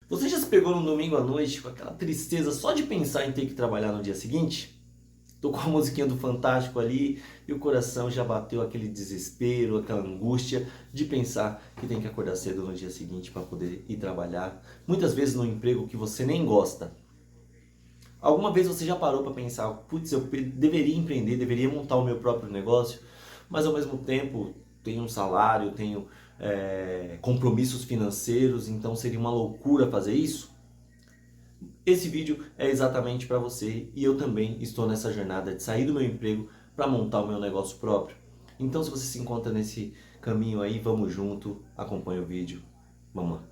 Você já se pegou no domingo à noite com aquela tristeza só de pensar em ter que trabalhar no dia seguinte? Tô com a musiquinha do Fantástico ali e o coração já bateu aquele desespero, aquela angústia de pensar que tem que acordar cedo no dia seguinte para poder ir trabalhar. Muitas vezes num emprego que você nem gosta. Alguma vez você já parou para pensar, putz, eu deveria empreender, deveria montar o meu próprio negócio, mas ao mesmo tempo tenho um salário, tenho compromissos financeiros, então seria uma loucura fazer isso? Esse vídeo é exatamente para você e eu também estou nessa jornada de sair do meu emprego para montar o meu negócio próprio. Então se você se encontra nesse caminho aí, vamos junto, acompanha o vídeo, vamos lá.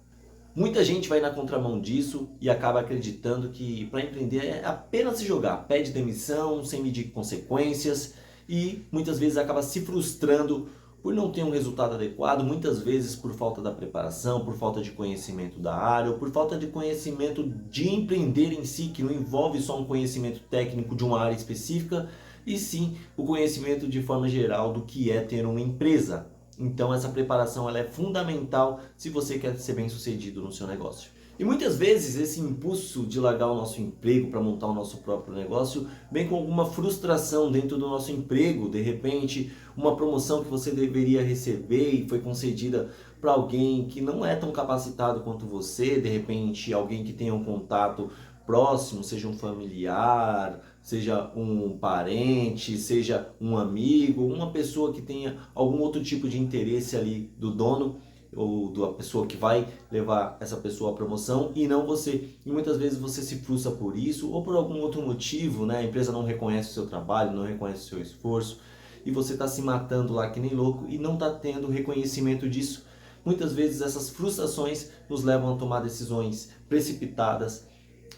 Muita gente vai na contramão disso e acaba acreditando que para empreender é apenas se jogar, pede demissão sem medir consequências e muitas vezes acaba se frustrando por não ter um resultado adequado, muitas vezes por falta da preparação, por falta de conhecimento da área ou por falta de conhecimento de empreender em si, que não envolve só um conhecimento técnico de uma área específica, e sim o conhecimento de forma geral do que é ter uma empresa. Então essa preparação ela é fundamental se você quer ser bem sucedido no seu negócio. E muitas vezes esse impulso de largar o nosso emprego para montar o nosso próprio negócio vem com alguma frustração dentro do nosso emprego. De repente, uma promoção que você deveria receber e foi concedida para alguém que não é tão capacitado quanto você, de repente alguém que tenha um contato próximo, seja um familiar, seja um parente, seja um amigo, uma pessoa que tenha algum outro tipo de interesse ali do dono ou da pessoa que vai levar essa pessoa à promoção e não você. E muitas vezes você se frustra por isso ou por algum outro motivo, né? A empresa não reconhece o seu trabalho, não reconhece o seu esforço e você está se matando lá que nem louco e não está tendo reconhecimento disso. Muitas vezes essas frustrações nos levam a tomar decisões precipitadas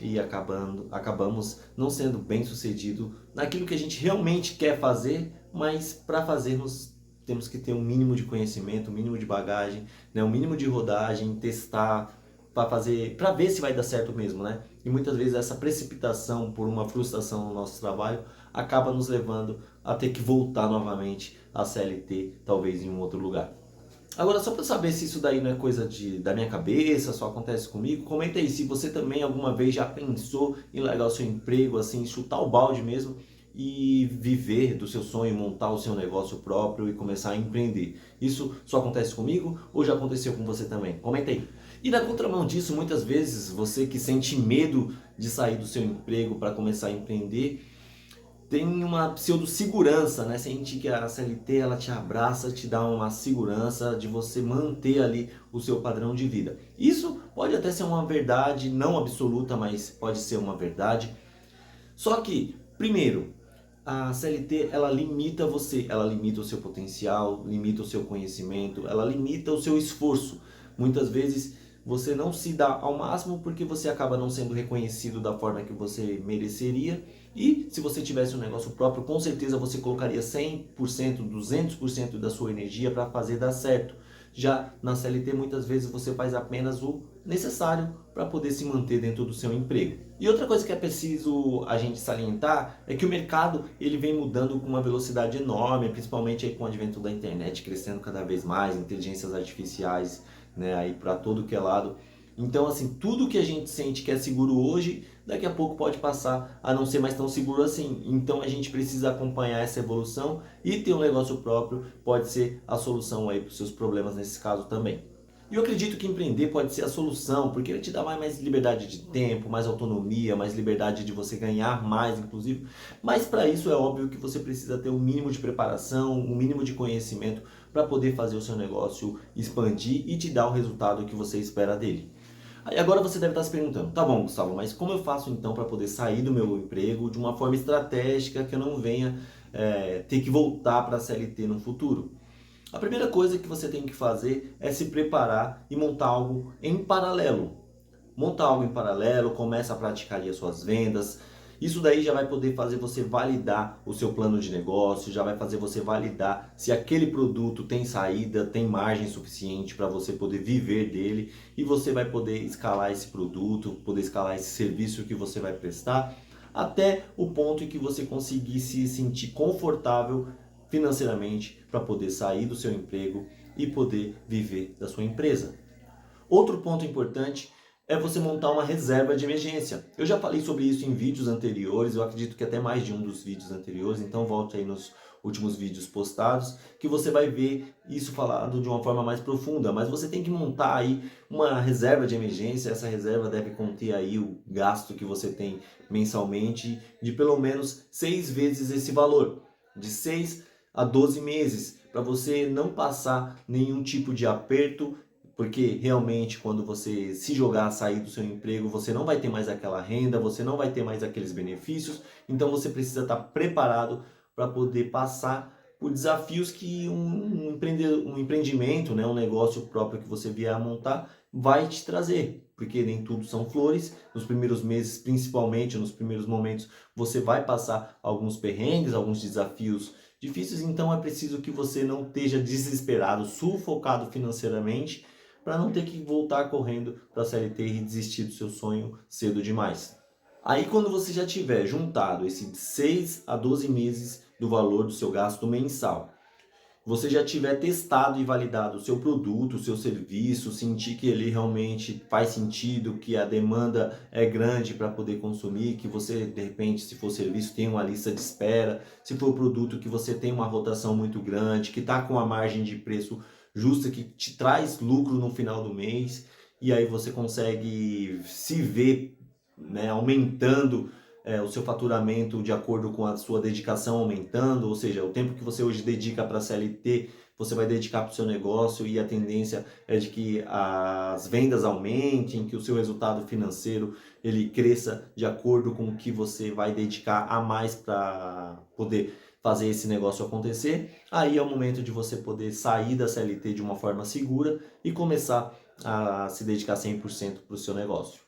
e acabamos não sendo bem sucedido naquilo que a gente realmente quer fazer, mas para fazermos temos que ter um mínimo de conhecimento, um mínimo de bagagem, né, um mínimo de rodagem, testar para ver se vai dar certo mesmo, né? E muitas vezes essa precipitação por uma frustração no nosso trabalho acaba nos levando a ter que voltar novamente à CLT, talvez em um outro lugar. Agora, só para saber se isso daí não é coisa da minha cabeça, só acontece comigo, comenta aí se você também alguma vez já pensou em largar o seu emprego, assim, chutar o balde mesmo e viver do seu sonho, montar o seu negócio próprio e começar a empreender. Isso só acontece comigo ou já aconteceu com você também? Comenta aí. E na contramão disso, muitas vezes você que sente medo de sair do seu emprego para começar a empreender, tem uma pseudo-segurança, né? Sente que a CLT ela te abraça, te dá uma segurança de você manter ali o seu padrão de vida. Isso pode até ser uma verdade, não absoluta, mas pode ser uma verdade. Só que, primeiro, a CLT ela limita você, ela limita o seu potencial, limita o seu conhecimento, ela limita o seu esforço. Muitas vezes você não se dá ao máximo porque você acaba não sendo reconhecido da forma que você mereceria. E se você tivesse um negócio próprio, com certeza você colocaria 100%, 200% da sua energia para fazer dar certo. Já na CLT, muitas vezes você faz apenas o necessário para poder se manter dentro do seu emprego. E outra coisa que é preciso a gente salientar é que o mercado ele vem mudando com uma velocidade enorme, principalmente aí com o advento da internet crescendo cada vez mais, inteligências artificiais, né, aí para todo que é lado. Então, assim, tudo que a gente sente que é seguro hoje, daqui a pouco pode passar a não ser mais tão seguro assim. Então, a gente precisa acompanhar essa evolução e ter um negócio próprio pode ser a solução aí para os seus problemas nesse caso também. E eu acredito que empreender pode ser a solução, porque ele te dá mais liberdade de tempo, mais autonomia, mais liberdade de você ganhar mais, inclusive. Mas para isso é óbvio que você precisa ter um mínimo de preparação, um mínimo de conhecimento para poder fazer o seu negócio expandir e te dar o resultado que você espera dele. Aí agora você deve estar se perguntando, tá bom, Gustavo, mas como eu faço então para poder sair do meu emprego de uma forma estratégica que eu não venha ter que voltar para a CLT no futuro? A primeira coisa que você tem que fazer é se preparar e montar algo em paralelo. Monta algo em paralelo, começa a praticar ali as suas vendas. Isso daí já vai poder fazer você validar o seu plano de negócio, já vai fazer você validar se aquele produto tem saída, tem margem suficiente para você poder viver dele e você vai poder escalar esse produto, poder escalar esse serviço que você vai prestar até o ponto em que você conseguir se sentir confortável financeiramente para poder sair do seu emprego e poder viver da sua empresa. Outro ponto importante é você montar uma reserva de emergência. Eu já falei sobre isso em vídeos anteriores, eu acredito que até mais de um dos vídeos anteriores, então volte aí nos últimos vídeos postados, que você vai ver isso falado de uma forma mais profunda, mas você tem que montar aí uma reserva de emergência. Essa reserva deve conter aí o gasto que você tem mensalmente de pelo menos 6 vezes esse valor, de 6 a 12 meses, para você não passar nenhum tipo de aperto, porque realmente quando você se jogar a sair do seu emprego, você não vai ter mais aquela renda, você não vai ter mais aqueles benefícios, então você precisa estar preparado para poder passar por desafios que um empreendimento, né, um negócio próprio que você vier a montar vai te trazer, porque nem tudo são flores. Nos primeiros meses, principalmente nos primeiros momentos, você vai passar alguns perrengues, alguns desafios difíceis, então é preciso que você não esteja desesperado, sufocado financeiramente, para não ter que voltar correndo para a CLT e desistir do seu sonho cedo demais. Aí quando você já tiver juntado esses 6 a 12 meses do valor do seu gasto mensal, você já tiver testado e validado o seu produto, o seu serviço, sentir que ele realmente faz sentido, que a demanda é grande para poder consumir, que você, de repente, se for serviço, tem uma lista de espera, se for produto, que você tem uma rotação muito grande, que está com a margem de preço justa, que te traz lucro no final do mês, e aí você consegue se ver, né, aumentando o seu faturamento de acordo com a sua dedicação aumentando, ou seja, o tempo que você hoje dedica para a CLT, você vai dedicar para o seu negócio, e a tendência é de que as vendas aumentem, que o seu resultado financeiro ele cresça de acordo com o que você vai dedicar a mais para poder fazer esse negócio acontecer. Aí é o momento de você poder sair da CLT de uma forma segura e começar a se dedicar 100% para o seu negócio.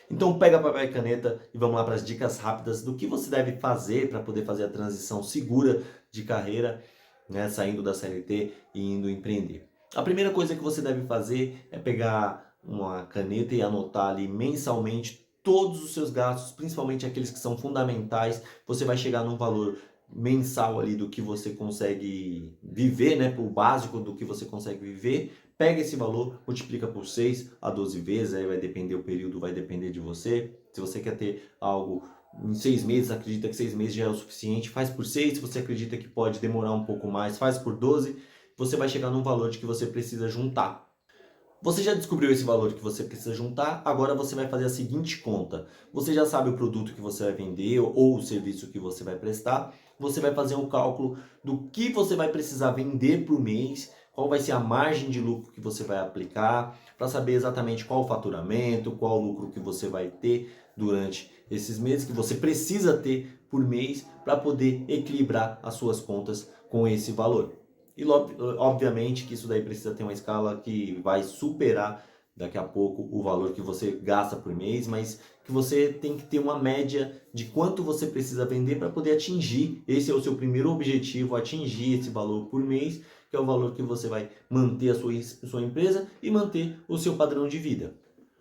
Então pega papel e caneta e vamos lá para as dicas rápidas do que você deve fazer para poder fazer a transição segura de carreira, né, saindo da CLT e indo empreender. A primeira coisa que você deve fazer é pegar uma caneta e anotar ali mensalmente todos os seus gastos, principalmente aqueles que são fundamentais. Você vai chegar num valor mensal ali do que você consegue viver, né, o básico do que você consegue viver. Pega esse valor, multiplica por 6 a 12 vezes, aí vai depender o período, vai depender de você. Se você quer ter algo em 6 meses, acredita que 6 meses já é o suficiente, faz por 6. Se você acredita que pode demorar um pouco mais, faz por 12. Você vai chegar num valor de que você precisa juntar. Você já descobriu esse valor que você precisa juntar, agora você vai fazer a seguinte conta. Você já sabe o produto que você vai vender ou o serviço que você vai prestar. Você vai fazer um cálculo do que você vai precisar vender por mês, qual vai ser a margem de lucro que você vai aplicar, para saber exatamente qual o faturamento, qual o lucro que você vai ter durante esses meses, que você precisa ter por mês para poder equilibrar as suas contas com esse valor. E obviamente que isso daí precisa ter uma escala que vai superar daqui a pouco o valor que você gasta por mês, mas que você tem que ter uma média de quanto você precisa vender para poder atingir. Esse é o seu primeiro objetivo, atingir esse valor por mês, que é o valor que você vai manter a sua empresa e manter o seu padrão de vida.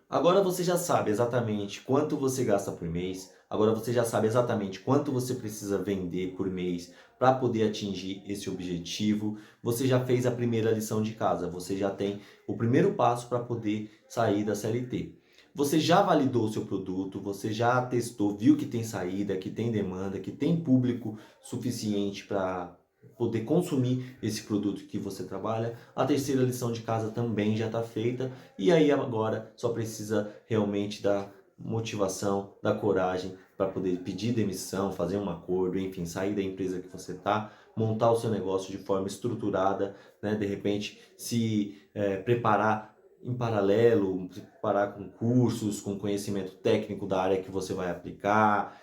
Agora você já sabe exatamente quanto você gasta por mês, agora você já sabe exatamente quanto você precisa vender por mês para poder atingir esse objetivo. Você já fez a primeira lição de casa, você já tem o primeiro passo para poder sair da CLT. Você já validou o seu produto, você já testou, viu que tem saída, que tem demanda, que tem público suficiente para poder consumir esse produto que você trabalha. A terceira lição de casa também já está feita, e aí agora só precisa realmente da motivação, da coragem para poder pedir demissão, fazer um acordo, enfim, sair da empresa que você está, montar o seu negócio de forma estruturada, né? De repente se preparar em paralelo, se preparar com cursos, com conhecimento técnico da área que você vai aplicar,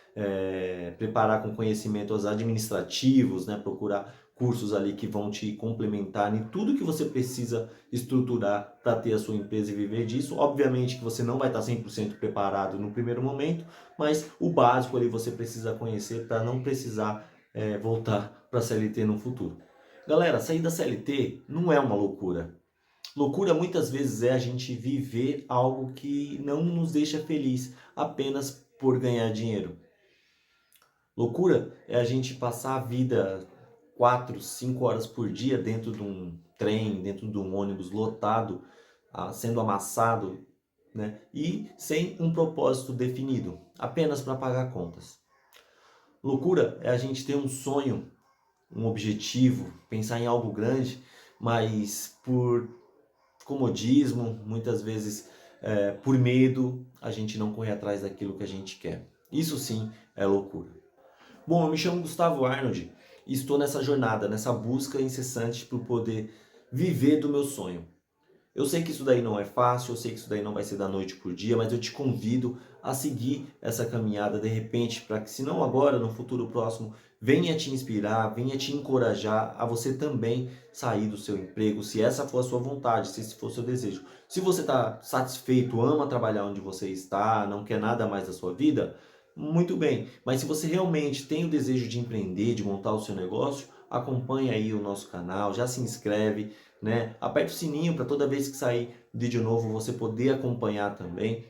preparar com conhecimentos administrativos, né? Procurar cursos ali que vão te complementar em tudo que você precisa estruturar para ter a sua empresa e viver disso. Obviamente que você não vai estar 100% preparado no primeiro momento, mas o básico ali você precisa conhecer para não precisar voltar para a CLT no futuro. Galera, sair da CLT não é uma loucura. Loucura muitas vezes é a gente viver algo que não nos deixa feliz apenas por ganhar dinheiro. Loucura é a gente passar a vida 4, 5 horas por dia dentro de um trem, dentro de um ônibus lotado, sendo amassado né? E sem um propósito definido, apenas para pagar contas. Loucura é a gente ter um sonho, um objetivo, pensar em algo grande, mas por comodismo, muitas vezes por medo, a gente não corre atrás daquilo que a gente quer. Isso sim é loucura. Bom, eu me chamo Gustavo Arnold e estou nessa jornada, nessa busca incessante por poder viver do meu sonho. Eu sei que isso daí não é fácil, eu sei que isso daí não vai ser da noite por dia, mas eu te convido a seguir essa caminhada de repente, para que se não agora, no futuro próximo, venha te inspirar, venha te encorajar a você também sair do seu emprego, se essa for a sua vontade, se esse for o seu desejo. Se você está satisfeito, ama trabalhar onde você está, não quer nada mais da sua vida, muito bem. Mas se você realmente tem o desejo de empreender, de montar o seu negócio, acompanhe aí o nosso canal, já se inscreve, né? Aperte o sininho para toda vez que sair vídeo novo você poder acompanhar também,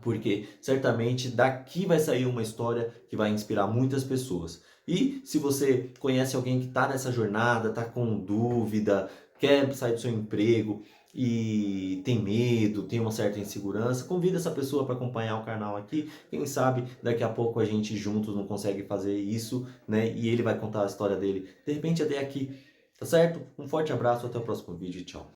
porque certamente daqui vai sair uma história que vai inspirar muitas pessoas. E se você conhece alguém que está nessa jornada, está com dúvida, quer sair do seu emprego e tem medo, tem uma certa insegurança, convida essa pessoa para acompanhar o canal aqui. Quem sabe daqui a pouco a gente juntos não consegue fazer isso, né? E ele vai contar a história dele, de repente até aqui. Tá certo? Um forte abraço, até o próximo vídeo e tchau.